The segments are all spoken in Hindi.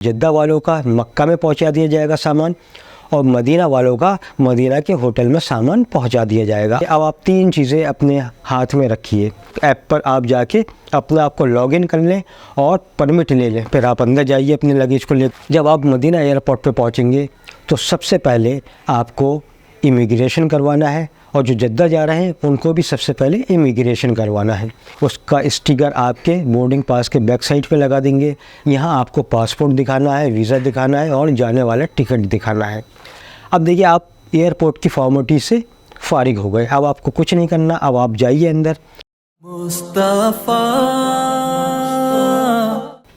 जद्दा वालों का मक्का में पहुंचा दिया जाएगा सामान, और मदीना वालों का मदीना के होटल में सामान पहुंचा दिया जाएगा। अब आप 3 चीज़ें अपने हाथ में रखिए। ऐप पर आप जाके अपना आपको लॉगिन कर लें और परमिट ले लें, फिर आप अंदर जाइए अपने लगेज को ले। जब आप मदीना एयरपोर्ट पे पहुंचेंगे तो सबसे पहले आपको इमिग्रेशन करवाना है, और जो जद्दा जा रहे हैं उनको भी सबसे पहले इमिग्रेशन करवाना है। उसका स्टिकर आपके बोर्डिंग पास के बैक साइड पे लगा देंगे। यहाँ आपको पासपोर्ट दिखाना है, वीज़ा दिखाना है और जाने वाला टिकट दिखाना है। अब देखिए, आप एयरपोर्ट की फॉर्मेलिटी से फारिग हो गए, अब आपको कुछ नहीं करना। अब आप जाइए अंदर। मुस्तफा,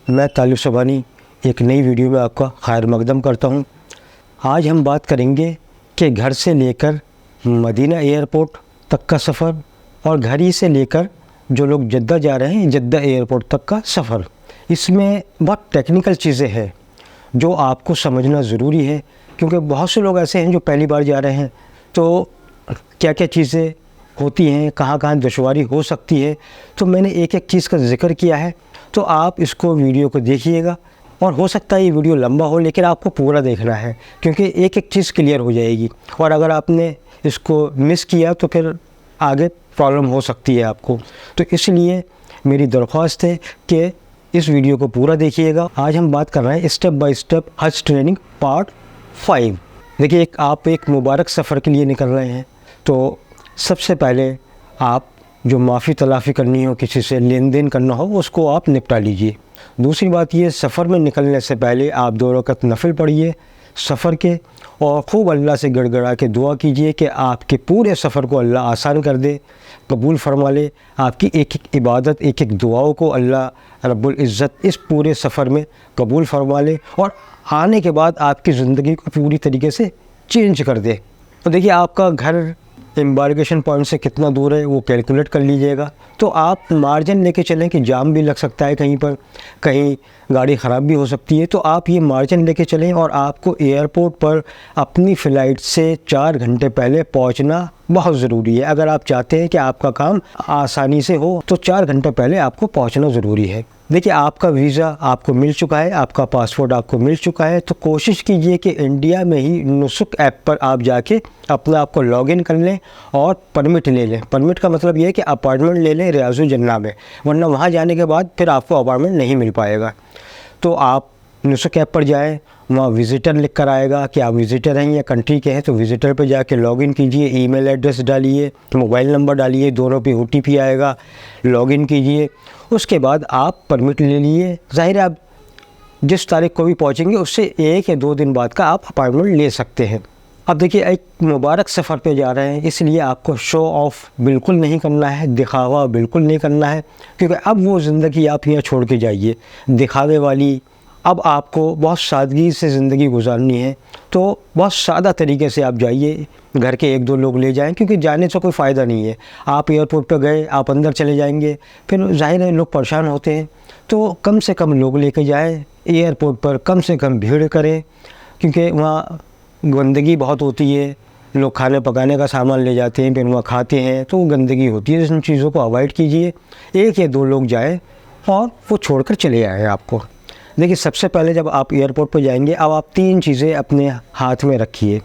मैं तालिब सुबहानी एक नई वीडियो में आपका खैर मकदम करता हूँ। आज हम बात करेंगे कि घर से लेकर मदीना एयरपोर्ट तक का सफ़र, और घर ही से लेकर जो लोग जद्दा जा रहे हैं जद्दा एयरपोर्ट तक का सफ़र। इसमें बहुत टेक्निकल चीज़ें हैं जो आपको समझना ज़रूरी है, क्योंकि बहुत से लोग ऐसे हैं जो पहली बार जा रहे हैं। तो क्या क्या चीज़ें होती हैं, कहाँ कहाँ दुश्वारी हो सकती है, तो मैंने एक एक चीज़ का ज़िक्र किया है। तो आप इसको वीडियो को देखिएगा, और हो सकता है ये वीडियो लंबा हो, लेकिन आपको पूरा देखना है, क्योंकि एक एक चीज़ क्लियर हो जाएगी। और अगर आपने इसको मिस किया तो फिर आगे प्रॉब्लम हो सकती है आपको। तो इसलिए मेरी दरख्वास्त है कि इस वीडियो को पूरा देखिएगा। आज हम बात कर रहे हैं स्टेप बाय स्टेप हज ट्रेनिंग पार्ट 5। देखिए, आप एक मुबारक सफ़र के लिए निकल रहे हैं, तो सबसे पहले आप जो माफ़ी तलाफ़ी करनी हो, किसी से लेन देन करना हो, उसको आप निपटा लीजिए। दूसरी बात ये, सफ़र में निकलने से पहले आप 2 रकात नफिल पढ़िए सफ़र के, और ख़ूब अल्लाह से गड़गड़ा के दुआ कीजिए कि आपके पूरे सफ़र को अल्लाह आसान कर दे, कबूल फरमा ले। आपकी एक एक इबादत, एक एक दुआओं को अल्लाह रब्बुल इज़्ज़त इस पूरे सफ़र में कबूल फरमा ले, और आने के बाद आपकी ज़िंदगी को पूरी तरीके से चेंज कर दे। तो देखिए, आपका घर एम्बार्केशन पॉइंट से कितना दूर है वो कैलकुलेट कर लीजिएगा। तो आप मार्जिन लेके चलें कि जाम भी लग सकता है, कहीं पर कहीं गाड़ी ख़राब भी हो सकती है। तो आप ये मार्जिन लेके चलें, और आपको एयरपोर्ट पर अपनी फ़्लाइट से 4 घंटे पहले पहुंचना बहुत ज़रूरी है। अगर आप चाहते हैं कि आपका काम आसानी से हो, तो 4 घंटे पहले आपको पहुंचना ज़रूरी है। देखिए, आपका वीज़ा आपको मिल चुका है, आपका पासपोर्ट आपको मिल चुका है, तो कोशिश कीजिए कि इंडिया में ही नुसुक ऐप पर आप जाके अपना आपको लॉगिन कर लें और परमिट ले लें। परमिट का मतलब ये है कि अपार्टमेंट ले लें रियाजुल जन्ना में, वरना वहाँ जाने के बाद फिर आपको अपार्टमेंट नहीं मिल पाएगा। तो आप नुसुक ऐप पर जाएँ, वहाँ विज़िटर लिख कर आएगा कि आप विज़िटर हैं या कंट्री के हैं, तो विज़िटर पर जाके लॉगिन कीजिए, ईमेल एड्रेस डालिए, मोबाइल नंबर डालिए, दोनों पे OTP आएगा, लॉगिन कीजिए। उसके बाद आप परमिट ले लिए। ज़ाहिर है, आप जिस तारीख को भी पहुँचेंगे उससे 1 या 2 दिन बाद का आप अपार्टमेंट ले सकते हैं। अब देखिए, एक मुबारक सफ़र पे जा रहे हैं, इसलिए आपको शो ऑफ़ बिल्कुल नहीं करना है, दिखावा बिल्कुल नहीं करना है, क्योंकि अब वो ज़िंदगी आप यहाँ छोड़ के जाइए दिखावे वाली। अब आपको बहुत सादगी से ज़िंदगी गुजारनी है, तो बहुत सादा तरीके से आप जाइए। घर के 1-2 लोग ले जाएं, क्योंकि जाने से कोई फ़ायदा नहीं है। आप एयरपोर्ट पर गए, आप अंदर चले जाएंगे, फिर ज़ाहिर है लोग परेशान होते हैं। तो कम से कम लोग लेके जाएं एयरपोर्ट पर, कम से कम भीड़ करें, क्योंकि वहाँ गंदगी बहुत होती है। लोग खाने पकाने का सामान ले जाते हैं, फिर वहाँ खाते हैं, तो गंदगी होती है। इन चीज़ों को अवॉइड कीजिए। 1 या 2 लोग जाएँ और वो छोड़कर चले आएँ आपको। देखिए, सबसे पहले जब आप एयरपोर्ट पर जाएंगे, अब आप 3 चीज़ें अपने हाथ में रखिए।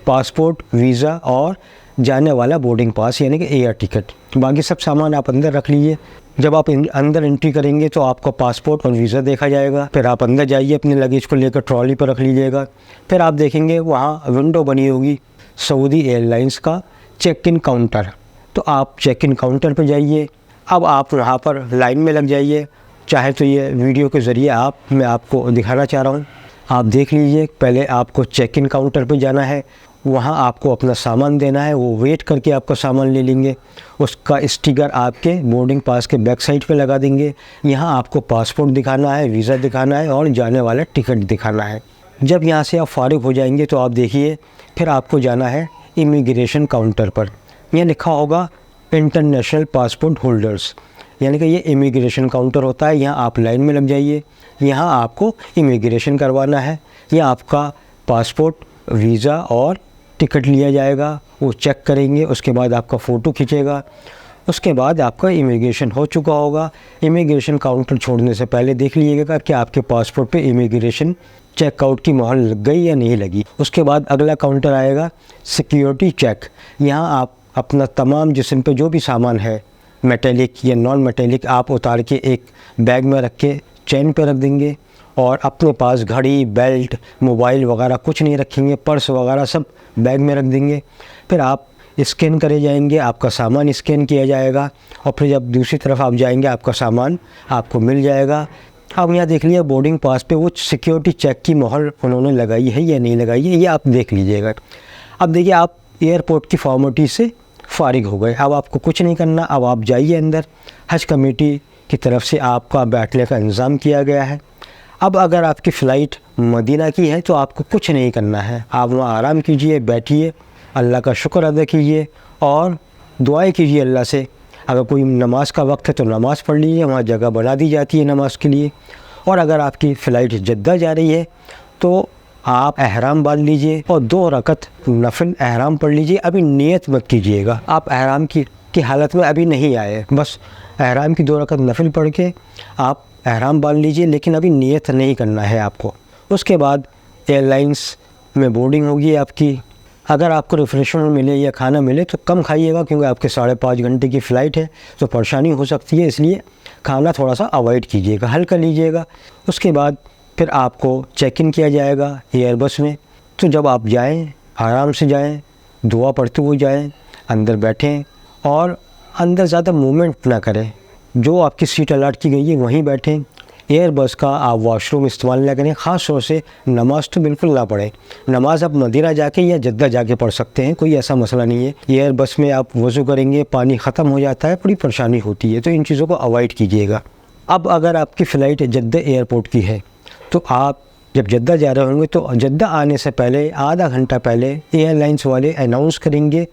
पासपोर्ट, वीज़ा और जाने वाला बोर्डिंग पास, यानी कि एयर टिकट। बाकी सब सामान आप अंदर रख लीजिए। जब आप अंदर एंट्री करेंगे तो आपका पासपोर्ट और वीज़ा देखा जाएगा। फिर आप अंदर जाइए, अपने लगेज को लेकर ट्रॉली पर रख लीजिएगा। फिर आप देखेंगे वहाँ विंडो बनी होगी सऊदी एयरलाइंस का चेक इन काउंटर, तो आप चेक इन काउंटर पर जाइए। अब आप वहाँ पर लाइन में लग जाइए। चाहे तो ये वीडियो के ज़रिए मैं आपको दिखाना चाह रहा हूँ, आप देख लीजिए। पहले आपको चेक इन काउंटर पे जाना है, वहाँ आपको अपना सामान देना है, वो वेट करके आपका सामान ले लेंगे। उसका स्टिकर आपके बोर्डिंग पास के बैक साइड पे लगा देंगे। यहाँ आपको पासपोर्ट दिखाना है, वीज़ा दिखाना है और जाने वाला टिकट दिखाना है। जब यहाँ से आप फारिग हो जाएंगे तो आप देखिए, फिर आपको जाना है इमिग्रेशन काउंटर पर। यहाँ लिखा होगा इंटरनेशनल पासपोर्ट होल्डर्स, यानी कि ये इमिग्रेशन काउंटर होता है। यहाँ आप लाइन में लग जाइए। यहाँ आपको इमिग्रेशन करवाना है। यहाँ आपका पासपोर्ट, वीज़ा और टिकट लिया जाएगा, वो चेक करेंगे। उसके बाद आपका फ़ोटो खींचेगा। उसके बाद आपका इमिग्रेशन हो चुका होगा। इमिग्रेशन काउंटर छोड़ने से पहले देख लीजिएगा कि आपके पासपोर्ट पे इमिग्रेशन चेकआउट की मोहर लग गई या नहीं लगी। उसके बाद अगला काउंटर आएगा सिक्योरिटी चेक। यहाँ आप अपना तमाम जिस्म पे जो भी सामान है, मेटेलिक या नॉन मेटेलिक, आप उतार के एक बैग में रख के चेन पे रख देंगे और अपने पास घड़ी, बेल्ट, मोबाइल वगैरह कुछ नहीं रखेंगे, पर्स वगैरह सब बैग में रख देंगे। फिर आप स्कैन करे जाएंगे, आपका सामान स्कैन किया जाएगा और फिर जब दूसरी तरफ आप जाएंगे आपका सामान आपको मिल जाएगा। अब यहाँ देख लीजिए बोर्डिंग पास पे वो सिक्योरिटी चेक की मोहर उन्होंने लगाई है या नहीं लगाई है, ये आप देख लीजिएगा। अब देखिए आप एयरपोर्ट की फॉर्मेलिटी से फारिग हो गए, अब आपको कुछ नहीं करना। अब आप जाइए अंदर, हज कमेटी की तरफ से आपका बैठने का इंतज़ाम किया गया है। अब अगर आपकी फ़्लाइट मदीना की है तो आपको कुछ नहीं करना है, आप वहाँ आराम कीजिए, बैठिए, अल्लाह का शुक्र अदा कीजिए और दुआएं कीजिए अल्लाह से। अगर कोई नमाज का वक्त है तो नमाज़ पढ़ लीजिए, वहाँ जगह बना दी जाती है नमाज के लिए। और अगर आपकी फ़्लाइट जद्दा जा रही है तो आप एहराम बांध लीजिए और 2 रकत नफिल एहराम पढ़ लीजिए। अभी नियत मत कीजिएगा, आप एहराम की हालत में अभी नहीं आए, बस एहराम की 2 रकत नफिल पढ़ के आप एहराम बांध लीजिए, लेकिन अभी नियत नहीं करना है आपको। उसके बाद एयरलाइंस में बोर्डिंग होगी आपकी। अगर आपको रिफ्रेशमेंट मिले या खाना मिले तो कम खाइएगा, क्योंकि आपके 5.5 घंटे की फ़्लाइट है तो परेशानी हो सकती है, इसलिए खाना थोड़ा सा अवॉइड कीजिएगा, हल्का लीजिएगा। उसके बाद फिर आपको चेक इन किया जाएगा एयरबस में। तो जब आप जाएं आराम से जाएं, दुआ पढ़ते हुए जाएं, अंदर बैठें और अंदर ज़्यादा मूवमेंट ना करें, जो आपकी सीट अलॉट की गई है वहीं बैठें। एयरबस का आप वॉशरूम इस्तेमाल ना करें, ख़ास तौर से नमाज़ तो बिल्कुल ना पढ़ें। नमाज़ आप मदीना जाके या जद्दा जाके पढ़ सकते हैं, कोई ऐसा मसला नहीं है। एयरबस में आप वज़ू करेंगे, पानी ख़त्म हो जाता है, बड़ी परेशानी होती है, तो इन चीज़ों को अवॉइड कीजिएगा। अब अगर आपकी फ़्लाइट जद्दा एयरपोर्ट की है तो आप जब जद्दा जा रहे होंगे तो जद्दा आने से पहले आधा घंटा पहले एयरलाइंस वाले अनाउंस करेंगे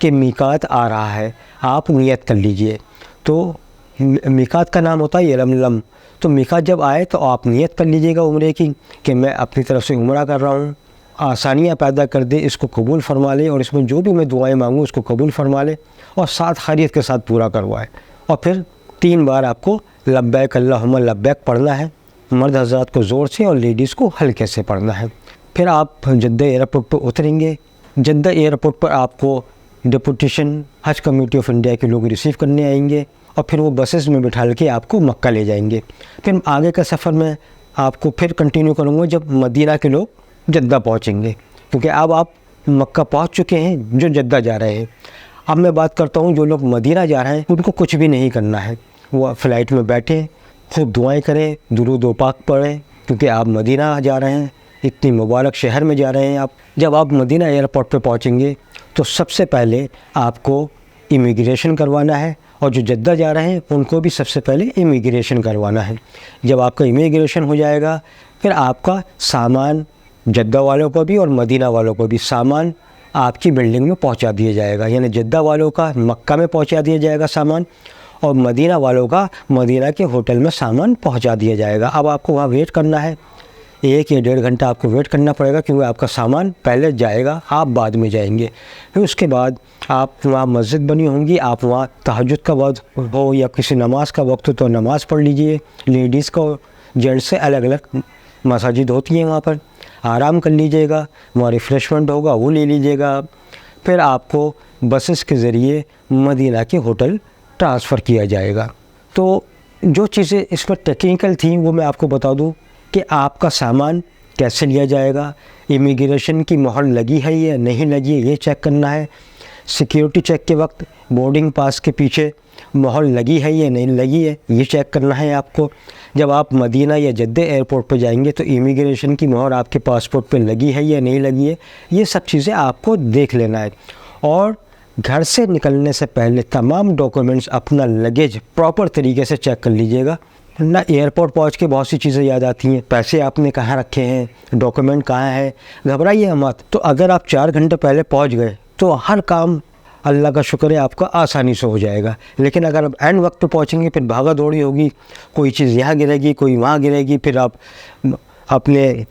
कि मीकात आ रहा है, आप नियत कर लीजिए। तो मीकात का नाम होता है यलमलम। तो मीकात जब आए तो आप नियत कर लीजिएगा उम्रे की कि मैं अपनी तरफ से उम्रा कर रहा हूँ। आसानियाँ पैदा कर दे, इसको कबूल फरमा ले और इसमें जो भी मैं दुआएं मांगूँ उसको कबूल फरमा ले और साथ खैरियत के साथ पूरा करवाए। और फिर 3 बार आपको लब्बैक अल्लाहुम्मा लब्बैक पढ़ना है, मर्द हज़रात को ज़ोर से और लेडीज़ को हल्के से पढ़ना है। फिर आप जद्दा एयरपोर्ट पर उतरेंगे। जद्दा एयरपोर्ट पर आपको डिपुटेशन हज कमेटी ऑफ इंडिया के लोग रिसीव करने आएंगे और फिर वो बसेस में बिठा के आपको मक्का ले जाएंगे। फिर आगे का सफ़र में आपको फिर कंटिन्यू करूँगा जब मदीना के लोग जद्दा पहुँचेंगे, क्योंकि अब आप मक्का पहुँच चुके हैं जो जद्दा जा रहे हैं। अब मैं बात करता हूँ जो लोग मदीना जा रहे हैं उनको कुछ भी नहीं करना है, वो फ़्लाइट में बैठें, खूब दुआएं करें, दुरूद व पाक पढ़ें, क्योंकि आप मदीना जा रहे हैं, इतनी मुबारक शहर में जा रहे हैं आप। जब आप मदीना एयरपोर्ट पे पहुंचेंगे तो सबसे पहले आपको इमिग्रेशन करवाना है और जो जद्दा जा रहे हैं उनको भी सबसे पहले इमिग्रेशन करवाना है। जब आपका इमिग्रेशन हो जाएगा फिर आपका सामान जद्दा वालों को भी और मदीना वालों को भी सामान आपकी बिल्डिंग में पहुंचा दिया जाएगा। यानी जद्दा वालों का मक्का में पहुंचा दिया जाएगा सामान और मदीना वालों का मदीना के होटल में सामान पहुंचा दिया जाएगा। अब आपको वहाँ वेट करना है, 1 या 1.5 घंटा आपको वेट करना पड़ेगा, क्योंकि आपका सामान पहले जाएगा, आप बाद में जाएंगे। फिर उसके बाद आप वहाँ मस्जिद बनी होंगी, आप वहाँ तहज्जुद का वक्त हो या किसी नमाज का वक्त हो तो नमाज़ पढ़ लीजिए। लेडीज़ को जेंट्स से अलग अलग मसाजिद होती हैं, वहाँ पर आराम कर लीजिएगा, वहाँ रिफ़्रेशमेंट होगा वो ले लीजिएगा। फिर आपको बसेस के ज़रिए मदीना के होटल ट्रांसफ़र किया जाएगा। तो जो चीज़ें इस पर टेक्निकल थी वो मैं आपको बता दूं कि आपका सामान कैसे लिया जाएगा, इमिग्रेशन की मोहर लगी है या नहीं लगी है ये चेक करना है, सिक्योरिटी चेक के वक्त बोर्डिंग पास के पीछे मोहर लगी है या नहीं लगी है ये चेक करना है आपको। जब आप मदीना या जद्दा एयरपोर्ट पर जाएंगे तो इमिग्रेशन की मोहर आपके पासपोर्ट पर लगी है या नहीं लगी है, ये सब चीज़ें आपको देख लेना है। और घर से निकलने से पहले तमाम डॉक्यूमेंट्स, अपना लगेज प्रॉपर तरीके से चेक कर लीजिएगा ना। एयरपोर्ट पहुंच के बहुत सी चीज़ें याद आती हैं, पैसे आपने कहाँ रखे हैं, डॉक्यूमेंट कहाँ है, घबराइए मत। तो अगर आप 4 घंटे पहले पहुंच गए तो हर काम अल्लाह का शुक्र है आपका आसानी से हो जाएगा। लेकिन अगर आप एंड वक्त पे पहुँचेंगे फिर भागा दौड़ी होगी, कोई चीज़ यहाँ गिरेगी कोई वहाँ गिरेगी, फिर आप अपने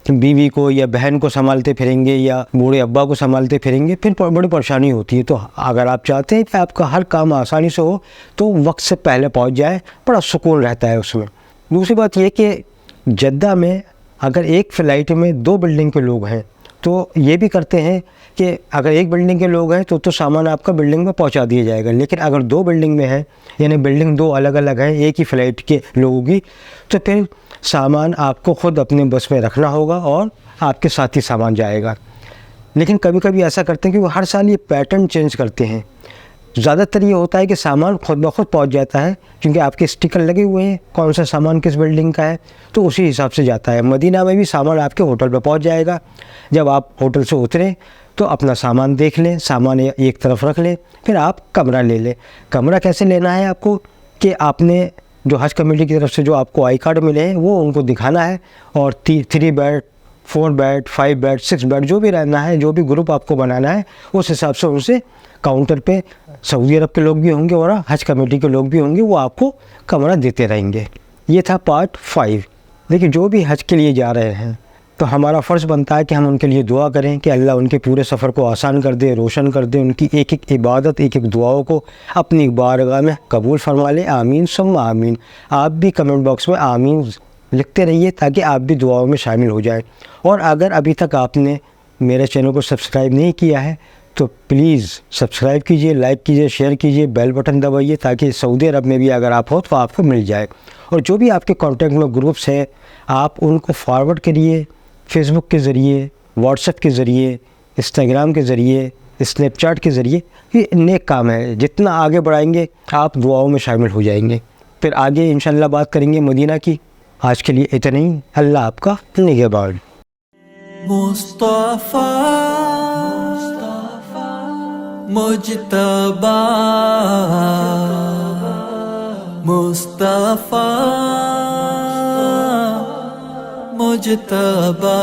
बीवी को या बहन को संभालते फिरेंगे या बूढ़े अब्बा को संभालते फिरेंगे, फिर बड़ी परेशानी होती है। तो अगर आप चाहते हैं कि आपका हर काम आसानी से हो तो वक्त से पहले पहुंच जाए, बड़ा सुकून रहता है उसमें। दूसरी बात ये कि जद्दा में अगर एक फ़्लाइट में 2 बिल्डिंग के लोग हैं तो ये भी करते हैं कि अगर एक बिल्डिंग के लोग हैं तो सामान आपका बिल्डिंग में पहुंचा दिया जाएगा। लेकिन अगर 2 बिल्डिंग में है, यानी बिल्डिंग 2 अलग अलग हैं एक ही फ़्लाइट के लोगों की, तो फिर सामान आपको ख़ुद अपने बस में रखना होगा और आपके साथ ही सामान जाएगा। लेकिन कभी कभी ऐसा करते हैं कि वो हर साल ये पैटर्न चेंज करते हैं। ज़्यादातर ये होता है कि सामान खुद ब खुद पहुँच जाता है, क्योंकि आपके स्टिकर लगे हुए हैं कौन सा सामान किस बिल्डिंग का है, तो उसी हिसाब से जाता है। मदीना में भी सामान आपके होटल पे पहुँच जाएगा। जब आप होटल से उतरें तो अपना सामान देख लें, सामान एक तरफ रख लें, फिर आप कमरा ले लें। कमरा कैसे लेना है आपको कि आपने जो हज कमेटी की तरफ से जो आपको आई कार्ड मिले हैं वो उनको दिखाना है, और 3 बेड 4 बेड 5 बेड 6 बेड जो भी रहना है, जो भी ग्रुप आपको बनाना है, उस हिसाब से उनसे काउंटर पे सऊदी अरब के लोग भी होंगे और हज कमेटी के लोग भी होंगे, वो आपको कमरा देते रहेंगे। ये था पार्ट 5। देखिए, जो भी हज के लिए जा रहे हैं तो हमारा फ़र्ज़ बनता है कि हम उनके लिए दुआ करें कि अल्लाह उनके पूरे सफ़र को आसान कर दे, रोशन कर दे, उनकी एक एक इबादत एक एक दुआओं को अपनी बारगाह में कबूल फरमा ले। आमीन सुम्मा आमीन। आप भी कमेंट बॉक्स में आमीन लिखते रहिए ताकि आप भी दुआओं में शामिल हो जाएं। और अगर अभी तक आपने मेरे चैनल को सब्सक्राइब नहीं किया है तो प्लीज़ सब्सक्राइब कीजिए, लाइक कीजिए, शेयर कीजिए, बेल बटन दबाइए ताकि सऊदी अरब में भी अगर आप हो तो आपको मिल जाए। और जो भी आपके कॉन्टैक्ट में ग्रुप्स हैं आप उनको फॉरवर्ड करिए, फेसबुक के ज़रिए, व्हाट्सएप के ज़रिए, इंस्टाग्राम के ज़रिए, स्नैपचैट के ज़रिए। ये नेक काम है, जितना आगे बढ़ाएंगे आप दुआओं में शामिल हो जाएंगे। फिर आगे इंशाल्लाह बात करेंगे मदीना की। आज के लिए इतना ही। अल्लाह आपका निगहबान। मुस्तफा मुज्तबा मुस्तफा मुज्तबा।